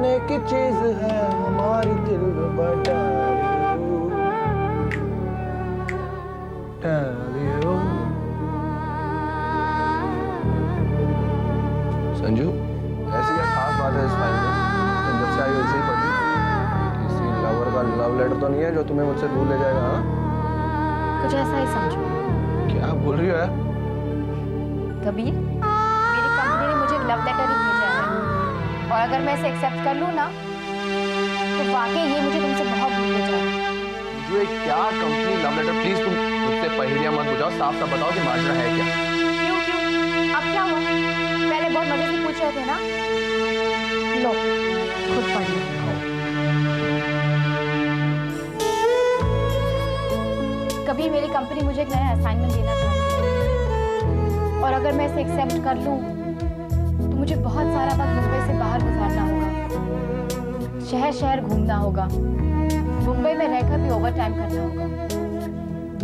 सोने की चीज है हमारी दिलरुबा डालियो। संजू, ऐसी क्या खास बात है इस फाइल में? तुम जब से आई वैसे ही पढ़ी। किसी लवर का लव लेटर तो नहीं है जो तुम्हें मुझसे दूर ले जाएगा? हाँ, कुछ ऐसा ही समझो। क्या बोल रही हो यार? कबीर, मेरी कंपनी ने मुझे लव लेटर ही भेजा है और अगर मैं इसे एक्सेप्ट कर लूँ ना तो वाकई ये मुझे तुमसे बहुत दूर ले जाएगा। जो एक क्या कंपनी लव लेटर? प्लीज तुम मुझसे पहेलियां मत बुझाओ, साफ साफ बताओ कि माजरा है क्या? क्यों क्यों? अब क्या हुआ? पहले बहुत मजे से पूछ रहे थे ना। लो, खुद पढ़ लो। कभी मेरी कंपनी मुझे एक नया असाइनमेंट देना चाहती है और अगर मैं इसे एक्सेप्ट कर लूं तो मुझे बहुत सारा वक्त मुंबई से बाहर गुजारना होगा, शहर शहर घूमना होगा, मुंबई में रहकर भी ओवर टाइम करना होगा,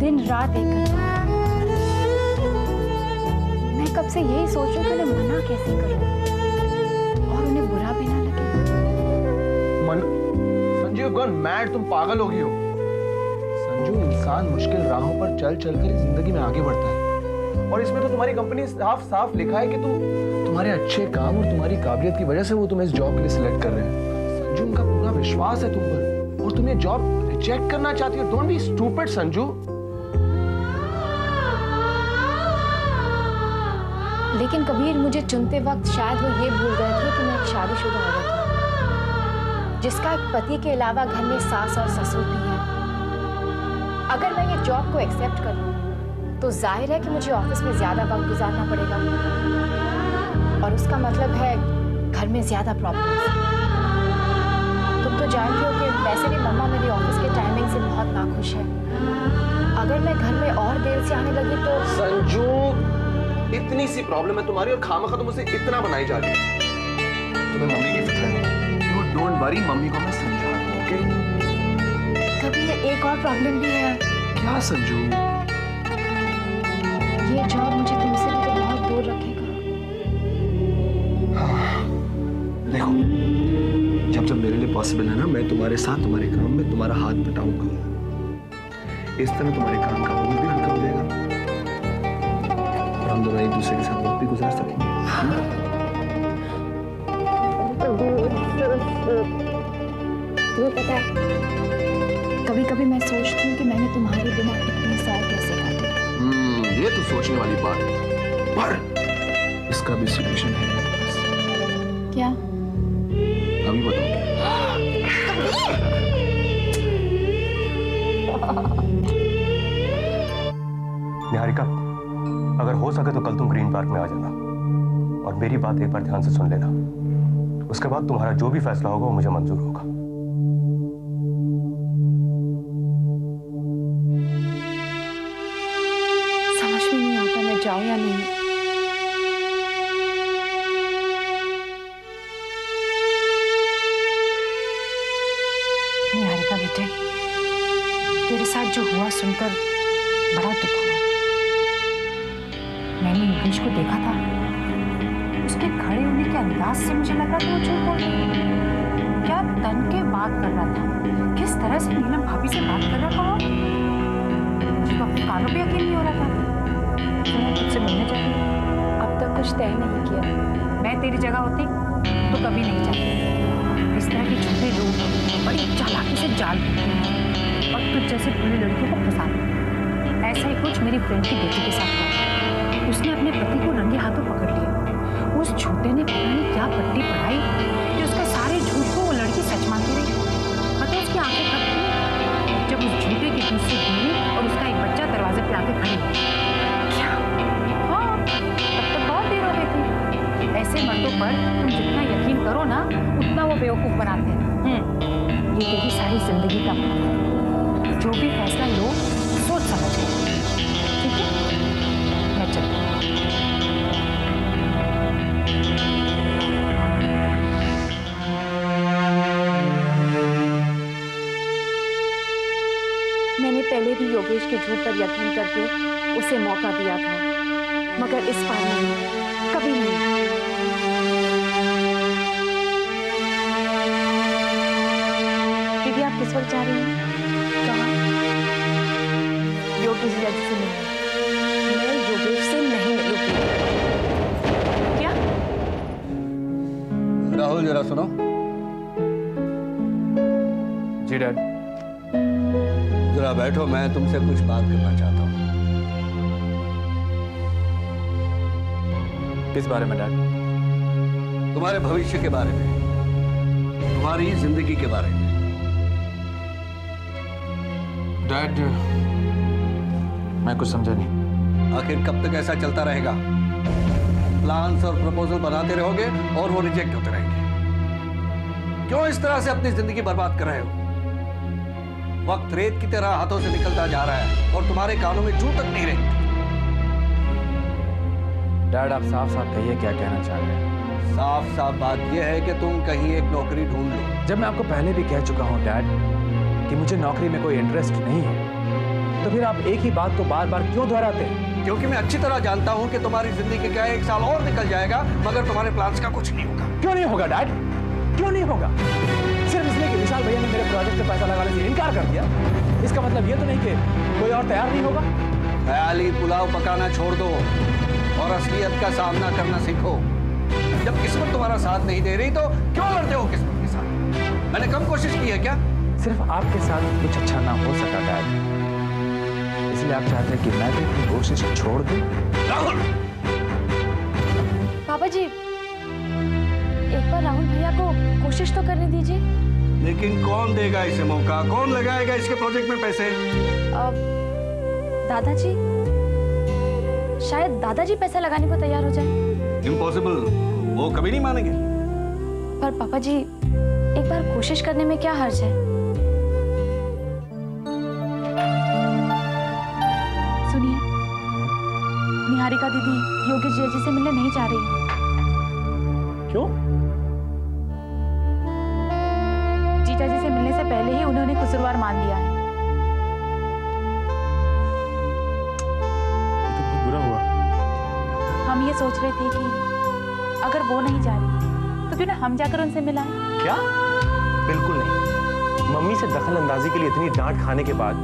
दिन रात एक करना। मैं कब से यही सोच रही हूँ कि उन्हें मना कैसे करूं और उन्हें बुरा भी ना लगे। संजू, गॉन मैड, तुम पागल हो गई हो। संजू, इंसान मुश्किल राहों पर चल चलकर जिंदगी में आगे बढ़ता है और इसमें तो तुम्हारी कंपनी साफ साफ लिखा है कि तुम्हारे अच्छे काम और तुम्हारी काबिलियत की वजह से वो तुम्हें इस जॉब के लिए सिलेक्ट कर रहे हैं। संजू, उनका पूरा विश्वास है तुम पर और तुम ये जॉब रिजेक्ट करना चाहती हो। Don't be stupid Sanju. लेकिन कबीर, मुझे चुनते वक्त शायद वो ये भूल गए थे कि मैं एक शादीशुदा औरत हूँ जिसका एक पति के अलावा घर में सास और ससुर भी है। अगर मैं ये जॉब को एक्सेप्ट कर लूँ तो जाहिर है कि मुझे ऑफिस में ज्यादा वक्त गुजारना पड़ेगा और उसका मतलब है घर में ज्यादा प्रॉब्लम्स। तुम तो जानती हो कि वैसे भी मम्मा मेरी ऑफिस के टाइमिंग से बहुत नाखुश है। अगर मैं घर में और देर से आने लगी तो संजू, इतनी सी प्रॉब्लम है तुम्हारी और खामखा तुम उसे इतना बनाई जा रही है। तुम्हें मम्मी की फिक्र है। यू डोंट वरी, मम्मी को मैं समझा दूं, ओके? कभी एक और प्रॉब्लम भी है। क्या संजू? ये जॉब मुझे तुमसे भी तो बहुत दूर रखेगा। हाँ, देखो, जब जब मेरे लिए पॉसिबल है ना, मैं तुम्हारे साथ तुम्हारे काम में तुम्हारा हाथ बटाऊंगा। इस तरह तुम्हारे काम का बोझ भी हल्का हो जाएगा और हम दोनों एक दूसरे के साथ वक्त भी गुजार सकेंगे। तुम्हें पता है, कभी कभी मैं सोचती हूँ कि मैंने तुम्हारे बिना इतने साल कैसे काटे। ये तो सोचने वाली बात है, पर इसका भी सॉल्यूशन है मेरे पास। क्या? अभी बताऊंगा। निहारिका, अगर हो सके तो कल तुम ग्रीन पार्क में आ जाना और मेरी बात एक बार ध्यान से सुन लेना। उसके बाद तुम्हारा जो भी फैसला होगा वो मुझे मंजूर होगा। समझ में नहीं आता मैं जाऊं या नहीं। निहारिका बेटे, तेरे साथ जो हुआ सुनकर बड़ा दुख हुआ। मैंने योगेश को देखा था, उसके खड़े होने के अंदाज से मुझे लगा था वो झूठ बोल रहा था। क्या तन के बात कर रहा था, किस तरह से नीलम भाभी से बात कर रहा था वो, मुझे तो अपने कानों पे यकीन नहीं हो रहा था। मैं तुझसे मिलने जाती, अब तक कुछ तय नहीं किया। मैं तेरी जगह होती तो कभी नहीं जाती। इस तरह के झूठे लोग बड़ी चालाकी से जाल बुनते हैं और तुझ जैसे बुरी लड़कियों को फंसाते हैं। ऐसा ही कुछ मेरी फ्रेंड की बेटी के साथ हुआ। उसने अपने पति को रंगे हाथों पकड़ लिया। उस झूठे ने पता नहीं क्या पट्टी पढ़ाई कि उसका सारे झूठ को वो लड़की सच मानती रही। पता है उसकी आंखें कब खुली? जब उस झूठे के बीच से गिरी और उसका एक बच्चा दरवाजे पे आके खड़ी हुई। क्या? हाँ, तब तक बहुत देर हो गई थी। ऐसे मर्दों पर तुम जितना यकीन करो ना उतना वो बेवकूफ बनाते हैं। ये तेरी सारी जिंदगी का भाव है। जो भी फैसला लो सोच समझ के, ठीक है? मैं चलती हूँ। मैंने पहले भी योगेश के झूठ पर यकीन करके उसे मौका दिया था, मगर इस बार नहीं, कभी नहीं। इस वक्त जा रही हैं? कहाँ? योगेश जी से मिलने। मैं योगेश से नहीं मिलूंगी। क्या? राहुल जरा सुनो। जी डैड। जरा बैठो, मैं तुमसे कुछ बात करना चाहता हूँ। किस बारे में डैड? तुम्हारे भविष्य के बारे में, तुम्हारी जिंदगी के बारे में। डैड, मैं कुछ समझा नहीं। आखिर कब तक ऐसा चलता रहेगा? प्लान्स और प्रपोजल बनाते रहोगे और वो रिजेक्ट होते रहेंगे। क्यों इस तरह से अपनी जिंदगी बर्बाद कर रहे हो? वक्त रेत की तरह हाथों से निकलता जा रहा है और तुम्हारे कानों में जू तक नहीं रही। डैड, आप साफ साफ कहिए क्या कहना चाह रहे हैं। साफ साफ बात यह है कि तुम कहीं एक नौकरी ढूंढ लो। जब मैं आपको पहले भी कह चुका हूं डैड कि मुझे नौकरी में कोई इंटरेस्ट नहीं है, तो फिर आप एक ही बात को बार बार क्यों दोहराते हैं? क्योंकि मैं अच्छी तरह जानता हूं कि तुम्हारी जिंदगी का 1 साल और निकल जाएगा, मगर तुम्हारे प्लान्स का कुछ नहीं होगा। क्यों नहीं होगा डैड? क्यों नहीं होगा? सिर्फ इसलिए कि विशाल भैया ने मेरे प्रोजेक्ट पे पैसा लगाने से इनकार कर दिया, इसका मतलब ये तो नहीं कि कोई और तैयार नहीं होगा। ख्याली पुलाव पकाना छोड़ दो और असलियत का सामना करना सीखो। जब किस्मत तुम्हारा साथ नहीं दे रही तो क्यों लड़ते हो किस्मत के साथ? मैंने कम कोशिश की है क्या? सिर्फ आपके साथ कुछ अच्छा ना हो सका डैड, इसलिए आप चाहते हैं कि मैं भी अपनी कोशिश छोड़ दूं? राहुल! पापा जी, एक बार राहुल भैया को कोशिश तो करने दीजिए। लेकिन कौन देगा इसे मौका? कौन लगाएगा इसके प्रोजेक्ट में पैसे? दादाजी, शायद दादाजी पैसा लगाने को तैयार हो जाए। इम्पॉसिबल, वो कभी नहीं मानेंगे। पर पापा जी, एक बार कोशिश करने में क्या हर्ज है? सुनिए, निहारिका दीदी योगेश जी से मिलने नहीं जा रही है। क्यों? जीजा जी से मिलने से पहले ही उन्होंने कसूरवार मान लिया है। ये तो बहुत बुरा हुआ। हम ये सोच रहे थे कि अगर वो नहीं जा रही तो क्यों ना हम जाकर उनसे मिलाएं। क्या? बिल्कुल नहीं। मम्मी से दखल अंदाजी के लिए इतनी डांट खाने के बाद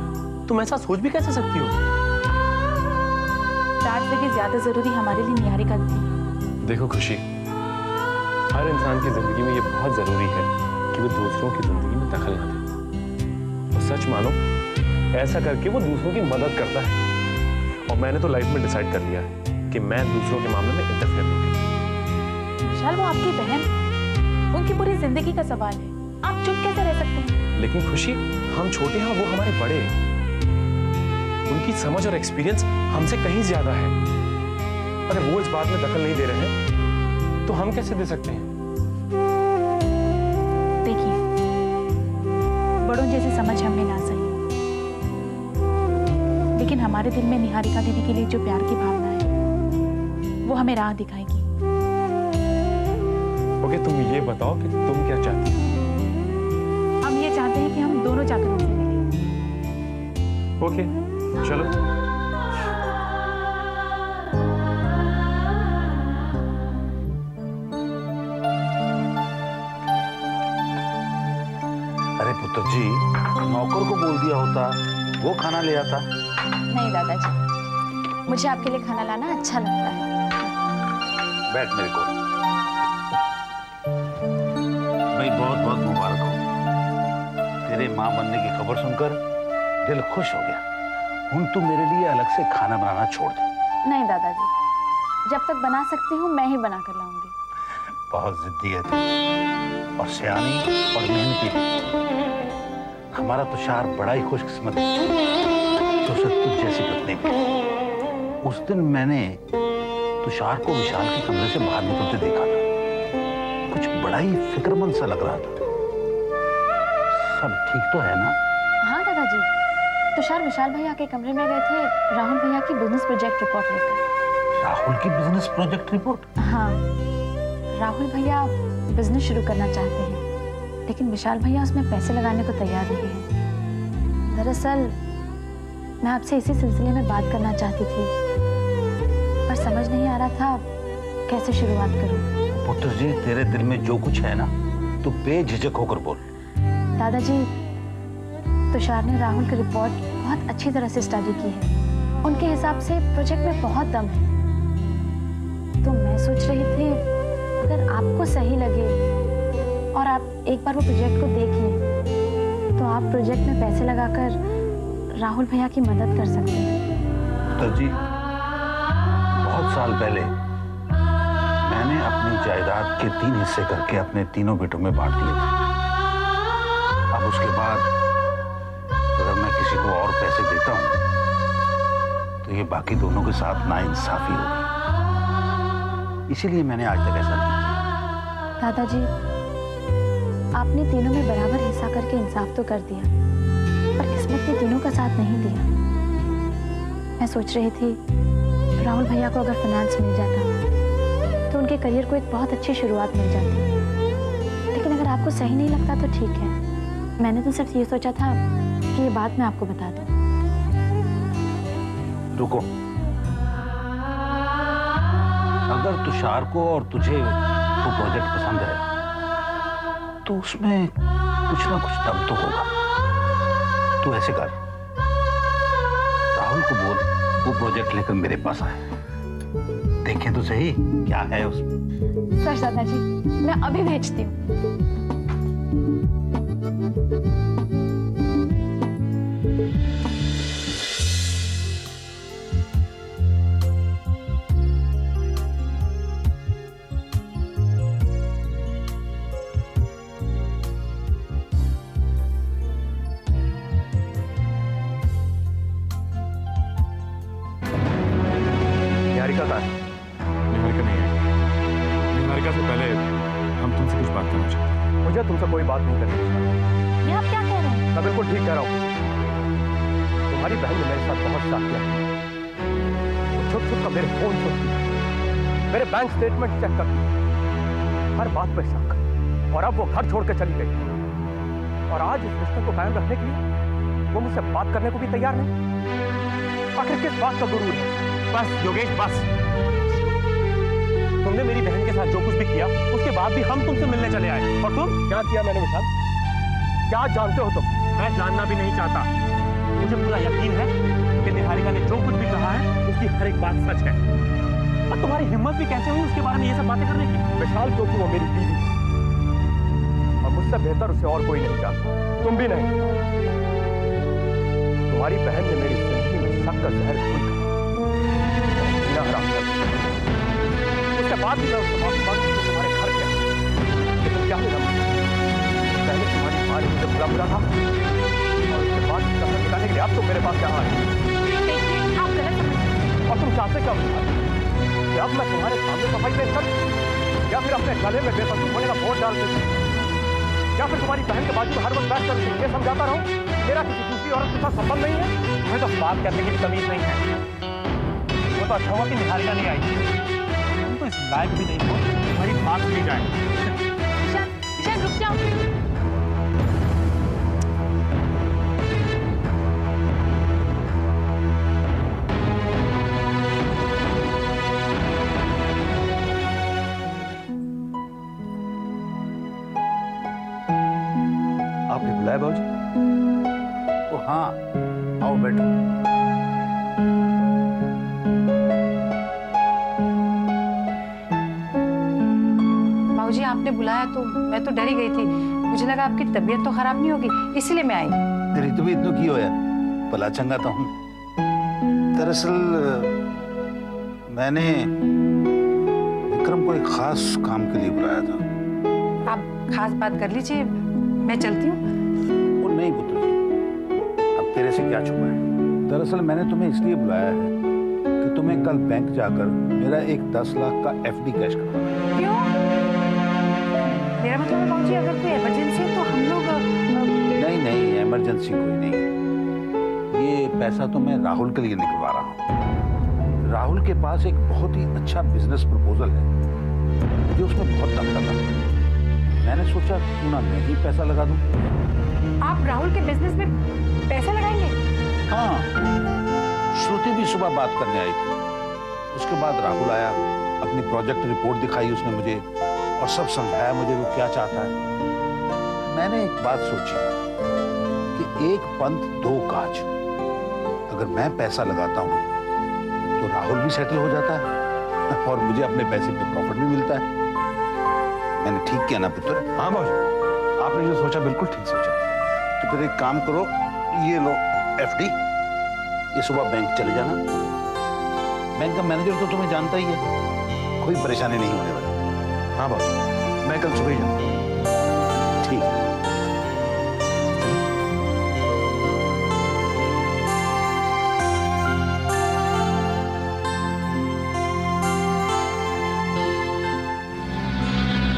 तुम ऐसा सोच भी कैसे सकती हो? डांट से भी ज्यादा जरूरी हमारे लिए निहारिका थी। देखो खुशी, हर इंसान की जिंदगी में ये बहुत जरूरी है कि वो दूसरों की जिंदगी में दखल ना दे। और सच मानो, ऐसा करके वो दूसरों की मदद करता है। और मैंने तो लाइफ में डिसाइड कर लिया है कि मैं दूसरों के मामले में इंटरफेयर नहीं करूंगा। विशाल, वो आपकी बहन, उनकी पूरी जिंदगी का सवाल है। आप चुप कैसे रह सकते हैं? लेकिन खुशी, हम छोटे हैं, वो हमारे बड़े हैं। उनकी समझ और एक्सपीरियंस हमसे कहीं ज्यादा है। अगर वो इस बात में दखल नहीं दे रहे हैं तो हम कैसे दे सकते हैं? देखिए, बड़ों जैसी समझ हमें ना सही, लेकिन हमारे दिल में निहारिका दीदी के लिए जो प्यार की भावना है वो हमें राह दिखाएगी। ओके, तुम ये बताओ कि तुम क्या चाहती हो? हम ये चाहते हैं कि हम दोनों जाकर उनसे मिलें। ओके, चलो। अरे पुत्र जी, नौकर को बोल दिया होता, वो खाना ले आता। नहीं दादाजी, मुझे आपके लिए खाना लाना अच्छा लगता है। बैठ मेरे को। भाई बहुत बहुत मुबारक हो। तेरे माँ बनने की खबर सुनकर दिल खुश हो गया। हूं तू मेरे लिए अलग से खाना बनाना छोड़ दे। नहीं दादाजी, जब तक बना सकती हूँ मैं ही बना कर लाऊंगी। बहुत जिद्दी है तू, और सियानी और मेहनती भी। हमारा तुषार बड़ा ही खुशकिस्मत है तो उसे तुझ जैसी पत्नी भी। उस दिन मैंने तुषार को विशाल के कमरे से बाहर निकलते देखा था। कुछ बड़ा ही फिक्रमंद सा लग रहा था। सब ठीक तो है ना? हाँ दादाजी, तुषार विशाल भैया के कमरे में गए थे राहुल भैया की बिजनेस प्रोजेक्ट रिपोर्ट लेकर। राहुल की बिजनेस प्रोजेक्ट रिपोर्ट? हाँ, राहुल भैया बिजनेस शुरू करना चाहते हैं, लेकिन विशाल भैया उसमें पैसे लगाने को तैयार नहीं है। दरअसल मैं आपसे इसी सिलसिले में बात करना चाहती थी, पर समझ नहीं आ रहा था कैसे शुरुआत करूं। पुत्र जी, तेरे दिल में जो कुछ है ना, तू बेझिझक होकर बोल। दादाजी, तुषार ने राहुल की रिपोर्ट बहुत अच्छी तरह से स्टडी की है। उनके हिसाब से प्रोजेक्ट में बहुत दम है। तो मैं सोच रही थी अगर आपको सही लगे और आप एक बार वो प्रोजेक्ट को देख लें तो आप प्रोजेक्ट में पैसे लगाकर राहुल भैया की मदद कर सकते हैं। पुत्र जी, बहुत साल पहले मैंने अपनी जायदाद के 3 हिस्से करके अपने तीनों बेटों में बांट दिए थे। अब उसके बाद अगर मैं किसी को और पैसे देता हूं तो ये बाकी दोनों के साथ नाइंसाफी होगी। इसीलिए मैंने आज तक ऐसा नहीं किया। दादाजी, आपने तीनों में बराबर हिस्सा करके इंसाफ तो कर दिया, पर किस्मत ने तीनों का साथ नहीं दिया। मैं सोच रही थी राहुल भैया को अगर फाइनेंस मिल जाता तो उनके करियर को एक बहुत अच्छी शुरुआत मिल जाती। लेकिन अगर आपको सही नहीं लगता तो ठीक है। मैंने तो सिर्फ ये सोचा था कि ये बात मैं आपको बता दूं। रुको, अगर तुषार को और तुझे वो प्रोजेक्ट पसंद है तो उसमें कुछ ना कुछ दम तो होगा। तू ऐसे कर, राहुल को बोल वो प्रोजेक्ट लेकर मेरे पास आए, देखें तो सही क्या है उसमें। सच दादाजी, मैं अभी भेजती हूँ। निहारिका का निहारिका नहीं है। निहारिका से पहले हम तुमसे कुछ बात करना चाहते हैं। मुझे तुमसे कोई बात नहीं करनी। ये आप क्या कह रहे हैं? मैं बिल्कुल ठीक कह रहा हूँ। तुम्हारी बहन ने मेरे साथ बहुत साथ किया। वो छुप छुप कर मेरे फोन सुनती, मेरे बैंक स्टेटमेंट चेक करती, हर बात पे शक, और अब वो घर छोड़ के चली गई। और आज इस रिश्ते को कायम रखने के लिए वो मुझसे बात करने को भी तैयार नहीं। आखिर किस बात का गुरूर है? बस योगेश, बस। तुमने मेरी बहन के साथ जो कुछ भी किया उसके बाद भी हम तुमसे मिलने चले आए। और तुम? क्या किया मैंने विशाल? क्या जानते हो तुम? मैं जानना भी नहीं चाहता। मुझे पूरा यकीन है कि निहारिका ने जो कुछ भी कहा है उसकी हर एक बात सच है। और तुम्हारी हिम्मत भी कैसे हुई उसके बारे में ये सब बातें करने की? विशाल, क्योंकि वो मेरी बीवी है और मुझसे बेहतर उसे और कोई नहीं जानता, तुम भी नहीं। तुम्हारी बहन ने मेरी जिंदगी में शक का जहर घोल कर जीना हराम कर दिया। उसके बाद भी मैं उससे माफी मांगी तो तुम्हारे घर गया, लेकिन क्या मिला मुझे? पहले तुम्हारी मां ने मुझे बुरा बुरा था और उसके बाद कसम निकालने के लिए अब तुम मेरे पास यहाँ आए। आप गलत समझ रहे हैं। और तुम चाहते क्या विशाल? कि अब मैं तुम्हारे सामने सफाई पेश करूं या फिर अपने गले में बेकसूर होने का बोझ डाल देता हूं? या फिर तुम्हारी बहन के बाजू में हर वक्त बैठकर उसे ये समझाता रहूं मेरा किसी दूसरी औरत के साथ संबंध नहीं है? तुम्हें तो बात करने की भी तमीज नहीं है। वो तो अच्छा हुआ कि निहारिका नहीं आई। तुम तो इस लायक भी नहीं हो तुम्हारी बात सुनी जाए। शायद रुक जाओ। आपने बुलाया बाबूजी? ओ हाँ, आओ बैठो। बाबूजी, आपने बुलाया तो मैं तो डरी गई थी। मुझे लगा आपकी तबीयत तो खराब नहीं होगी, इसीलिए मैं आई। तेरी तबीयत तो की हो यार, भला चंगा तो हूं। दरअसल मैंने विक्रम को एक खास काम के लिए बुलाया था। आप खास बात कर लीजिए, मैं चलती हूँ। वो नहीं पुत्र जी, अब तेरे से क्या छुपा है। दरअसल मैंने तुम्हें इसलिए बुलाया है कि तुम्हें कल बैंक जाकर मेरा एक 10 लाख का FD कैश करवाना है। क्यों? मेरा मतलब है बाबूजी, अगर कोई इमरजेंसी है तो हम लोग नहीं नहीं, इमरजेंसी कोई नहीं। ये पैसा तो मैं राहुल के लिए निकलवा रहा हूँ। राहुल के पास एक बहुत ही अच्छा बिजनेस प्रपोजल है, मुझे उसमें बहुत दम लगा। मैंने सोचा क्यों ना मैं ही पैसा लगा दूं। आप राहुल के बिजनेस में पैसे लगाएंगे? हाँ, श्रुति भी सुबह बात करने आई थी। उसके बाद राहुल आया, अपनी प्रोजेक्ट रिपोर्ट दिखाई उसने मुझे और सब समझाया मुझे वो क्या चाहता है। मैंने एक बात सोची कि एक पंथ दो काज। अगर मैं पैसा लगाता हूं तो राहुल भी सेटल हो जाता है और मुझे अपने पैसे पे प्रॉफिट भी मिलता है। मैंने ठीक किया ना पुत्र? हाँ बाबूजी, आपने जो सोचा बिल्कुल ठीक सोचा। तो फिर एक काम करो, ये लो एफडी, ये सुबह बैंक चले जाना। बैंक का मैनेजर तो तुम्हें जानता ही है, कोई परेशानी नहीं होने वाली। हाँ बाबूजी, मैं कल सुबह ही जाऊंगा। ठीक है।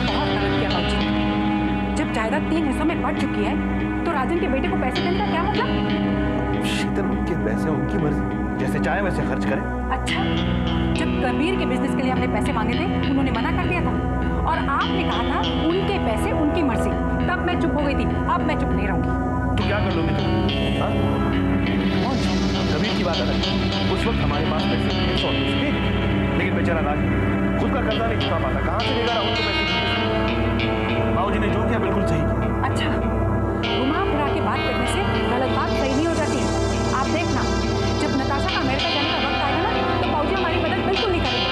बहुत गलत किया बाबूजी ने। जब जायदाद 3 हिस्सों में बढ़ चुकी है तो राजन के बेटे को पैसे देने का क्या मतलब? शीतल, उनके पैसे उनकी मर्जी, जैसे चाहे वैसे खर्च करें। अच्छा, जब कबीर के बिजनेस के लिए हमने पैसे मांगे थे उन्होंने मना कर दिया था और आपने कहा था उनके पैसे उनकी मर्जी, तब मैं चुप हो गई थी। अब मैं चुप नहीं रहूंगी। तो क्या कर लोगे तुम? हाँ? कबीर की बात अलग है। उस वक्त हमारे पास पैसे थे 100 थे, लेकिन बेचारा राज खुद का कर्जा नहीं चुका पाता, कहाँ से देगा राहुल को पैसे? बाबूजी ने जो किया बिल्कुल सही किया। अच्छा, घुमा फिरा के बात करने से गलत बात सही नहीं हो जाती। आप देखना, जब नताशा का अमेरिका जाने का वक्त आएगा ना तो बाबूजी हमारी मदद बिल्कुल नहीं करेंगे।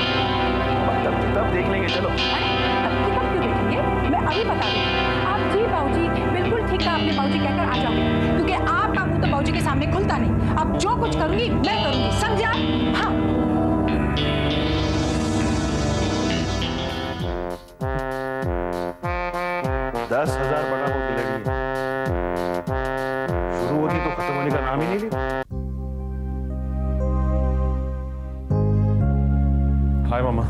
तब देख लेंगे, चलो। अरे तब की तब क्यों देखेंगे? मैं अभी बता दूँ। आप जी बाबूजी, बिल्कुल ठीक है, आपने बाबूजी कहकर आ जाऊंगी, क्योंकि आपका मुंह तो बाबूजी के सामने खुलता नहीं। अब जो कुछ करूंगी मैं करूंगी, समझे आप? हाँ। 10,000 बड़ा होती लगी है, शुरू होती तो खत्म होने का नाम ही नहीं लेती। हाय मामा।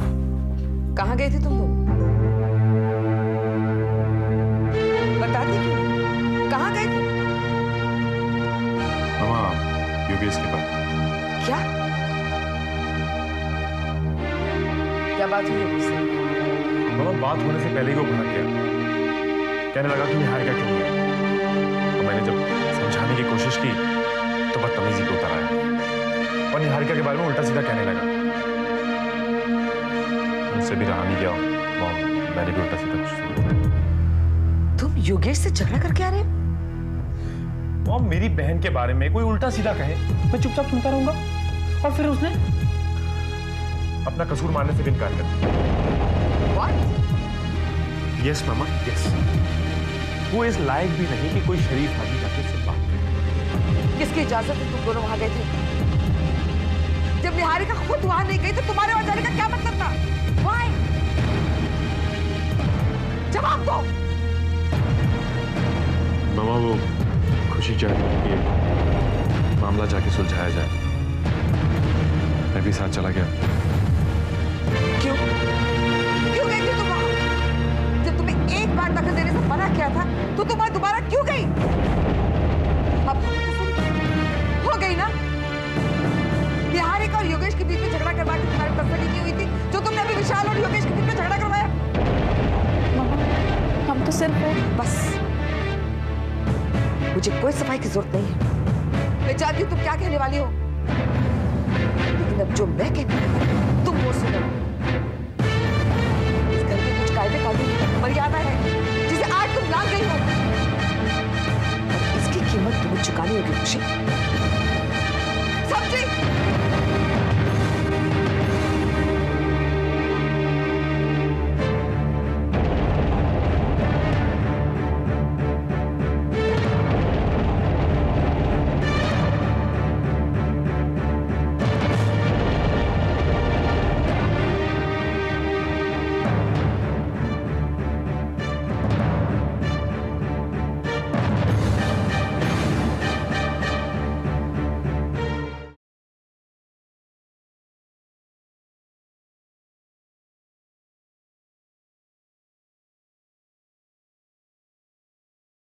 कहाँ गए थे तुम दोनों? बता दी क्यों? कहाँ गए थे? मामा, योगेश के पास। क्या? क्या बात हुई उससे? मामा, बात होने से पहले ही वो भड़क गया, कहने लगा कि निहारिका क्यों है। और मैंने जब समझाने की कोशिश की तो बदतमीजी को उतर आया और निहारिका के बारे में उल्टा सीधा कहने लगा। मुझसे भी रहा नहीं गया, मैंने भी उल्टा सीधा कुछ। तुम योगेश से झगड़ा करके आ रहे हो? मॉम, मेरी बहन के बारे में कोई उल्टा सीधा कहे मैं चुपचाप सुनता रहूंगा, और फिर उसने अपना कसूर मानने से भी इनकार कर दिया। What? Yes mama, yes. वो इस लायक भी नहीं कि कोई शरीफ आदमी जाके उससे बात करे। किसकी इजाजत से तुम दोनों वहां गए थे? जब निहारिका खुद वहां नहीं गई तो तुम्हारे वहां जाने का क्या मतलब था? Why? जवाब दो। मामा, वो खुशी चाहती थी कि मामला जाके सुलझाया जाए, मैं भी साथ चला गया। क्यों? क्यों गई थी तुम वहां? जब तुम्हें एक बार दखल देने से मना किया था तो तुम वहां दोबारा क्यों गई? अब हो गई ना? निहारिका और योगेश के बीच में झगड़ा करवा के तुम्हारी तसल्ली की हुई थी, जो तुमने अभी विशाल और योगेश के बीच में झगड़ा करवाया। मामा, हम तो सिर्फ बस, मुझे कोई सफाई की जरूरत नहीं है। मैं जानती हूँ तुम क्या कहने वाली हो, लेकिन अब जो मैं कहती हूँ तुम वो सुनो। इस घर के कुछ कायदे कानून मर्यादा है जिसे आज तुम लांघ गई हो, और इसकी कीमत तुम्हें चुकानी होगी खुशी।